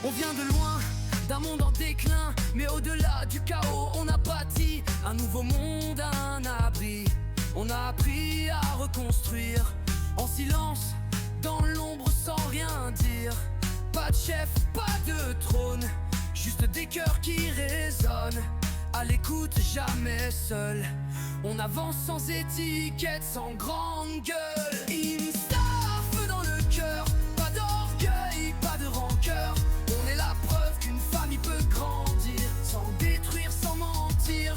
On vient de loin, d'un monde en déclin, mais au-delà du chaos, on a bâti un nouveau monde, un abri. On a appris à reconstruire, en silence, dans l'ombre, sans rien dire. Pas de chef, pas de trône, juste des cœurs qui résonnent. À l'écoute, jamais seul. On avance sans étiquette, sans grande gueule. Instar, feu dans le cœur, pas d'orgueil, pas de rancœur. On est la preuve qu'une famille peut grandir, sans détruire, sans mentir.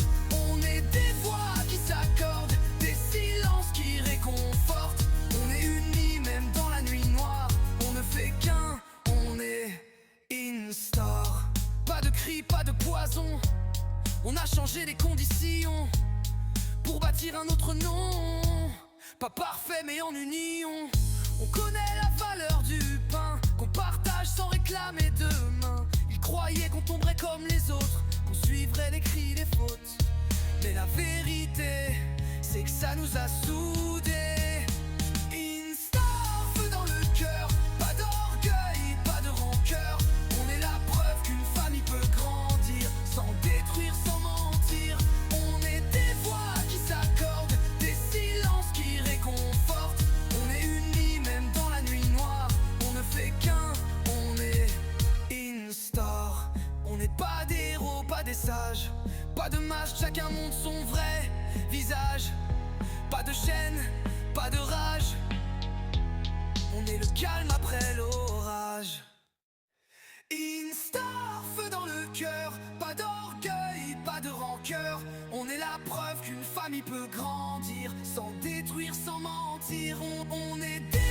On est des voix qui s'accordent, des silences qui réconfortent. On est unis même dans la nuit noire, on ne fait qu'un, on est Instar. Pas de cris, pas de poison, on a changé les conditions pour bâtir un autre nom. Pas parfait mais en union. On connaît la valeur du pain qu'on partage sans réclamer demain. Ils croyaient qu'on tomberait comme les autres, qu'on suivrait les cris, les fautes. Mais la vérité, c'est que ça nous a soudés. Instar, feu dans le cœur, pas d'orgueil, pas de rancœur. On est la preuve qu'une famille peut grandir, sans détruire, sans mentir. On est des voix qui s'accordent, des silences qui réconfortent. On est unis même dans la nuit noire, on ne fait qu'un, on est Instar. On n'est pas des héros, pas des sages, pas de masque, chacun montre son vrai visage. Pas de chaîne, pas de rage, on est le calme après l'orage. Instar, feu dans le cœur, pas d'orgueil, pas de rancœur. On est la preuve qu'une famille peut grandir, sans détruire, sans mentir. On est des